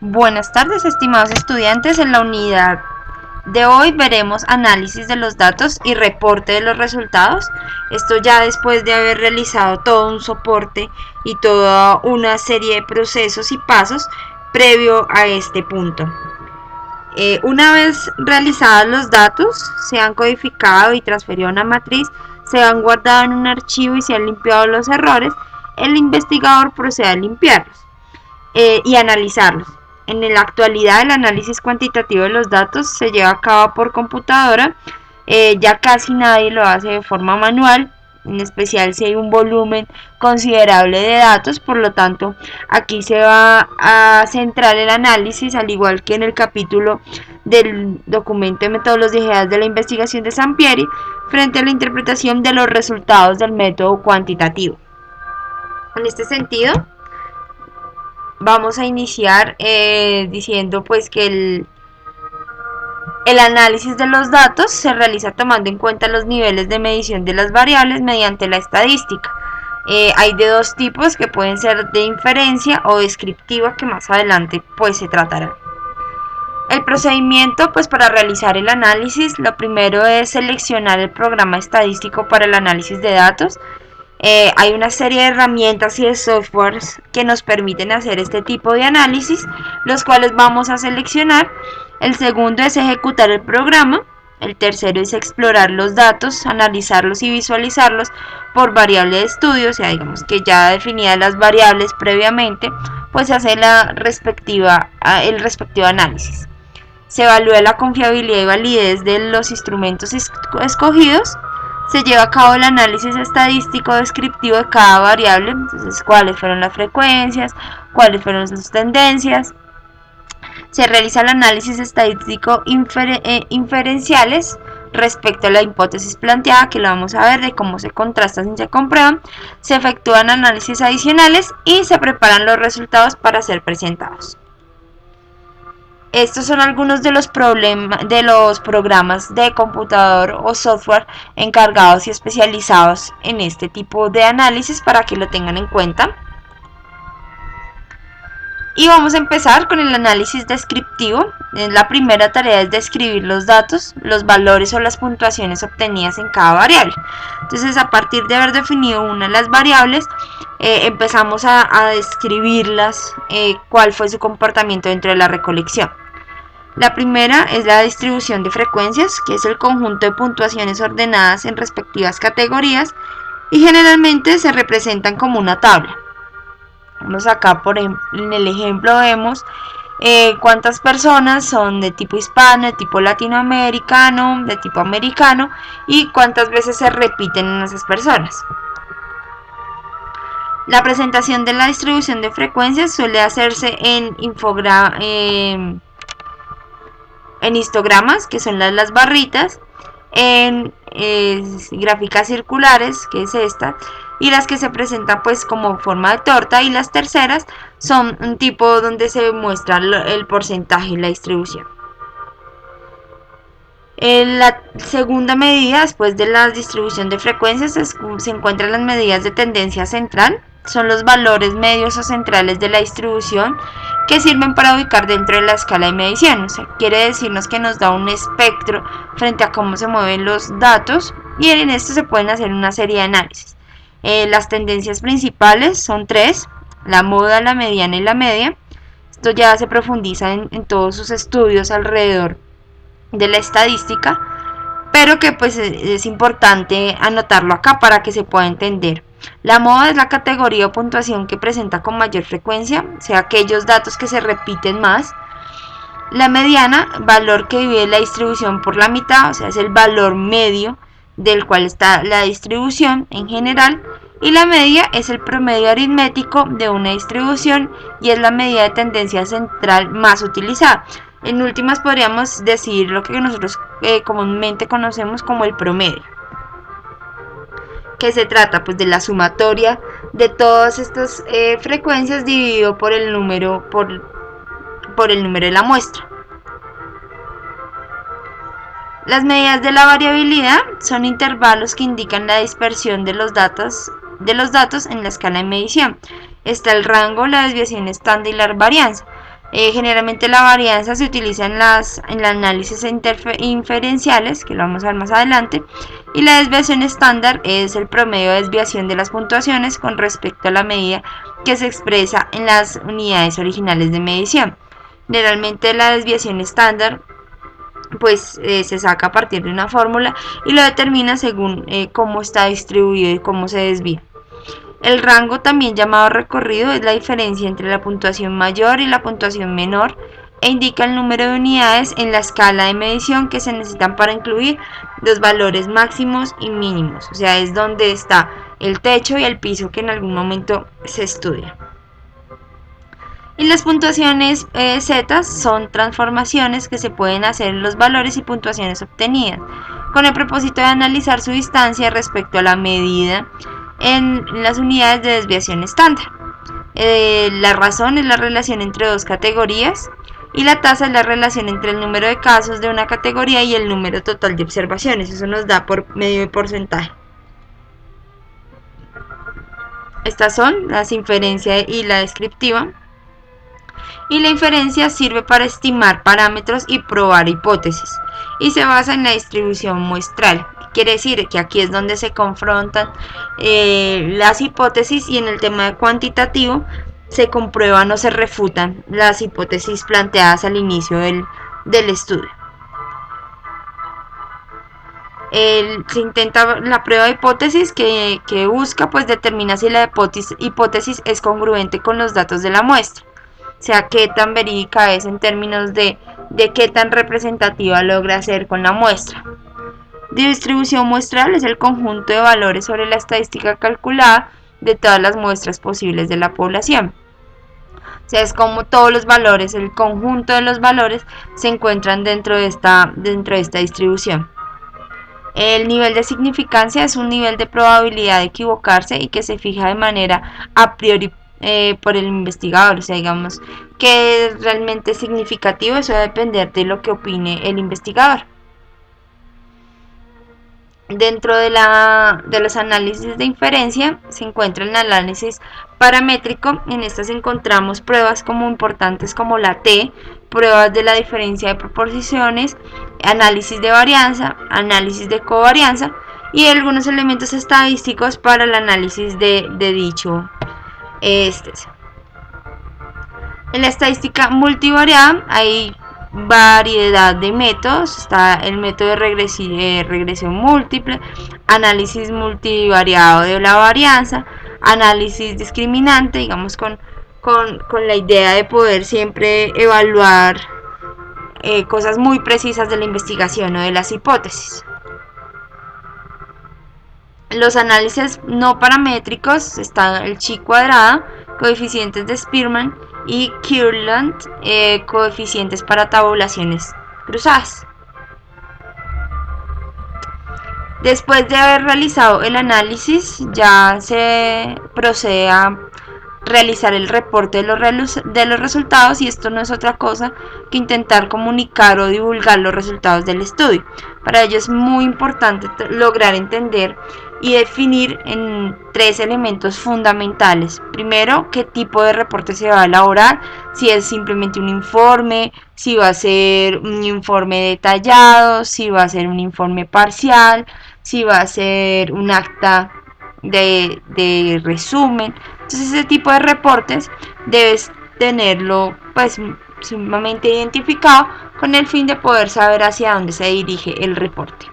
Buenas tardes, estimados estudiantes. En la unidad de hoy veremos análisis de los datos y reporte de los resultados. Esto ya después de haber realizado todo un soporte y toda una serie de procesos y pasos previo a este punto. Una vez realizados los datos, se han codificado y transferido a una matriz, se han guardado en un archivo y se han limpiado los errores, el investigador procede a limpiarlos y analizarlos. En la actualidad, el análisis cuantitativo de los datos se lleva a cabo por computadora. Ya casi nadie lo hace de forma manual, en especial si hay un volumen considerable de datos. Por lo tanto, aquí se va a centrar el análisis, al igual que en el capítulo del documento de metodologías de la investigación de Sampieri, frente a la interpretación de los resultados del método cuantitativo. En este sentido, vamos a iniciar diciendo pues que el análisis de los datos se realiza tomando en cuenta los niveles de medición de las variables mediante la estadística. Hay de dos tipos, que pueden ser de inferencia o descriptiva, que más adelante pues se tratará. El procedimiento pues para realizar el análisis, lo primero es seleccionar el programa estadístico para el análisis de datos. Hay una serie de herramientas y de softwares que nos permiten hacer este tipo de análisis, los cuales vamos a seleccionar. El segundo es ejecutar el programa. El tercero es explorar los datos, analizarlos y visualizarlos por variable de estudio. O sea, digamos que ya definidas las variables previamente, pues se hace el respectivo análisis. Se evalúa la confiabilidad y validez de los instrumentos escogidos. Se lleva a cabo el análisis estadístico descriptivo de cada variable. Entonces, cuáles fueron las frecuencias, cuáles fueron sus tendencias. Se realiza el análisis estadístico inferenciales respecto a la hipótesis planteada, que lo vamos a ver de cómo se contrastan y se comprueban. Se efectúan análisis adicionales y se preparan los resultados para ser presentados. Estos son algunos de los programas de computador o software encargados y especializados en este tipo de análisis, para que lo tengan en cuenta. Y vamos a empezar con el análisis descriptivo. La primera tarea es describir los datos, los valores o las puntuaciones obtenidas en cada variable. Entonces, a partir de haber definido una de las variables, empezamos a describirlas, cuál fue su comportamiento dentro de la recolección. La primera es la distribución de frecuencias, que es el conjunto de puntuaciones ordenadas en respectivas categorías y generalmente se representan como una tabla. Vamos acá, por ejemplo, en el ejemplo vemos cuántas personas son de tipo hispano, de tipo latinoamericano, de tipo americano, y cuántas veces se repiten en esas personas. La presentación de la distribución de frecuencias suele hacerse en histogramas, que son las barritas, en gráficas circulares, que es esta, y las que se presentan pues como forma de torta, y las terceras son un tipo donde se muestra el porcentaje y la distribución. En la segunda medida, después de la distribución de frecuencias, se encuentran las medidas de tendencia central. Son los valores medios o centrales de la distribución, que sirven para ubicar dentro de la escala de medición. O sea, quiere decirnos que nos da un espectro frente a cómo se mueven los datos, y en esto se pueden hacer una serie de análisis. Las tendencias principales son tres: la moda, la mediana y la media. Esto ya se profundiza en todos sus estudios alrededor de la estadística, pero que pues es importante anotarlo acá para que se pueda entender. La moda es la categoría o puntuación que presenta con mayor frecuencia, o sea, aquellos datos que se repiten más. La mediana, valor que divide la distribución por la mitad, o sea, es el valor medio del cual está la distribución en general. Y la media es el promedio aritmético de una distribución y es la medida de tendencia central más utilizada. En últimas, podríamos decir lo que nosotros comúnmente conocemos como el promedio, que se trata pues de la sumatoria de todas estas frecuencias dividido por el número de la muestra. Las medidas de la variabilidad son intervalos que indican la dispersión de los datos en la escala de medición. Está el rango, la desviación estándar y la varianza. Generalmente la varianza se utiliza en los análisis inferenciales, que lo vamos a ver más adelante, y la desviación estándar es el promedio de desviación de las puntuaciones con respecto a la medida que se expresa en las unidades originales de medición. Generalmente la desviación estándar pues se saca a partir de una fórmula y lo determina según cómo está distribuido y cómo se desvía. El rango, también llamado recorrido, es la diferencia entre la puntuación mayor y la puntuación menor e indica el número de unidades en la escala de medición que se necesitan para incluir los valores máximos y mínimos. O sea, es donde está el techo y el piso que en algún momento se estudia. Y las puntuaciones Z son transformaciones que se pueden hacer en los valores y puntuaciones obtenidas, con el propósito de analizar su distancia respecto a la medida en las unidades de desviación estándar. La razón es la relación entre dos categorías y la tasa es la relación entre el número de casos de una categoría y el número total de observaciones. Eso nos da por medio de porcentaje. Estas son las inferencia y la descriptiva. Y la inferencia sirve para estimar parámetros y probar hipótesis y se basa en la distribución muestral. Quiere decir que aquí es donde se confrontan las hipótesis, y en el tema cuantitativo se comprueban o se refutan las hipótesis planteadas al inicio del estudio. Se intenta la prueba de hipótesis que busca pues determinar si la hipótesis es congruente con los datos de la muestra. O sea, qué tan verídica es en términos de qué tan representativa logra ser con la muestra. Distribución muestral es el conjunto de valores sobre la estadística calculada de todas las muestras posibles de la población. O sea, es como todos los valores, el conjunto de los valores se encuentran dentro de esta distribución. El nivel de significancia es un nivel de probabilidad de equivocarse y que se fija de manera a priori por el investigador. O sea, digamos que es realmente significativo, eso va a depender de lo que opine el investigador. Dentro de los análisis de inferencia se encuentra el análisis paramétrico. En estas encontramos pruebas como importantes como la T, pruebas de la diferencia de proporciones, análisis de varianza, análisis de covarianza y algunos elementos estadísticos para el análisis de dicho. En la estadística multivariada hay variedad de métodos. Está el método de regresión múltiple, análisis multivariado de la varianza, análisis discriminante, digamos con la idea de poder siempre evaluar cosas muy precisas de la investigación o de las hipótesis. Los análisis no paramétricos están el chi cuadrada, coeficientes de Spearman y Kirtland, coeficientes para tabulaciones cruzadas. Después de haber realizado el análisis, ya se procede a realizar el reporte de los resultados, y esto no es otra cosa que intentar comunicar o divulgar los resultados del estudio. Para ello es muy importante lograr entender y definir en 3 elementos fundamentales. Primero, qué tipo de reporte se va a elaborar, si es simplemente un informe, si va a ser un informe detallado, si va a ser un informe parcial, si va a ser un acta de resumen. Entonces ese tipo de reportes debes tenerlo pues sumamente identificado con el fin de poder saber hacia dónde se dirige el reporte.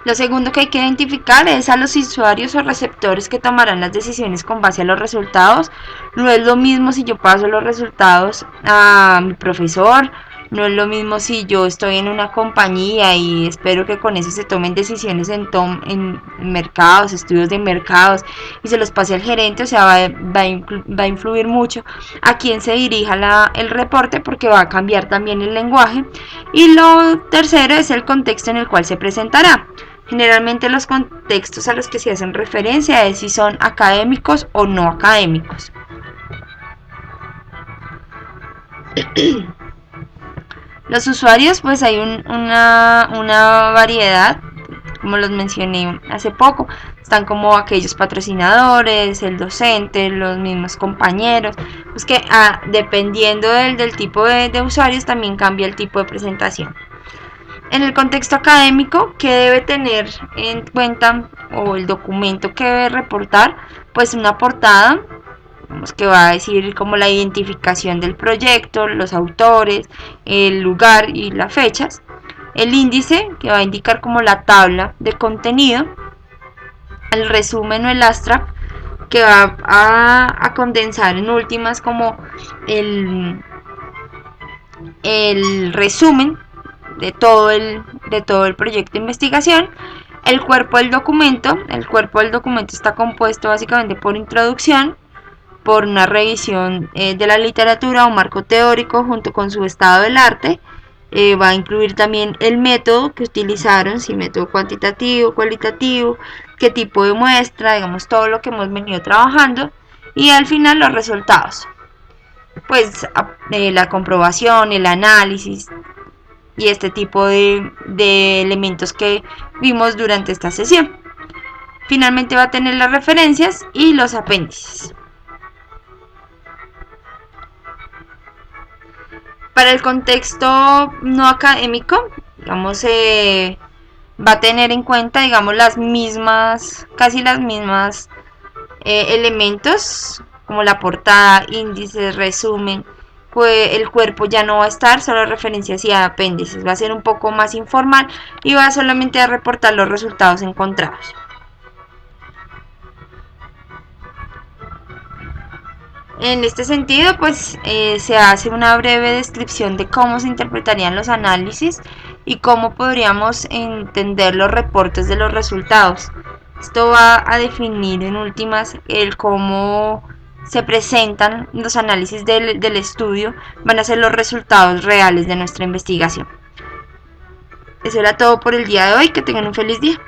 Lo segundo que hay que identificar es a los usuarios o receptores que tomarán las decisiones con base a los resultados. No es lo mismo si yo paso los resultados a mi profesor, no es lo mismo si yo estoy en una compañía y espero que con eso se tomen decisiones en mercados, estudios de mercados, y se los pase al gerente. O sea, va a influir mucho a quién se dirija el reporte, porque va a cambiar también el lenguaje. Y lo tercero es el contexto en el cual se presentará. Generalmente los contextos a los que se hacen referencia es si son académicos o no académicos. Los usuarios, pues hay una variedad. como los mencioné hace poco, están como aquellos patrocinadores, el docente, los mismos compañeros, pues que dependiendo del tipo de usuarios también cambia el tipo de presentación. En el contexto académico, ¿qué debe tener en cuenta o el documento que debe reportar? Pues una portada, que va a decir como la identificación del proyecto, los autores, el lugar y las fechas. El índice, que va a indicar como la tabla de contenido. El resumen o el abstract, que va a condensar en últimas como el resumen de todo el proyecto de investigación. El cuerpo del documento está compuesto básicamente por introducción, por una revisión de la literatura o marco teórico junto con su estado del arte. Va a incluir también el método que utilizaron, si método cuantitativo, cualitativo, qué tipo de muestra, digamos todo lo que hemos venido trabajando, y al final los resultados, pues la comprobación, el análisis y este tipo de elementos que vimos durante esta sesión. Finalmente va a tener las referencias y los apéndices. Para el contexto no académico, digamos, va a tener en cuenta, digamos, casi las mismas elementos, como la portada, índices, resumen. Pues el cuerpo ya no va a estar, solo referencias y apéndices. Va a ser un poco más informal y va solamente a reportar los resultados encontrados. En este sentido, pues se hace una breve descripción de cómo se interpretarían los análisis y cómo podríamos entender los reportes de los resultados. Esto va a definir en últimas el cómo se presentan los análisis del estudio, van a ser los resultados reales de nuestra investigación. Eso era todo por el día de hoy, que tengan un feliz día.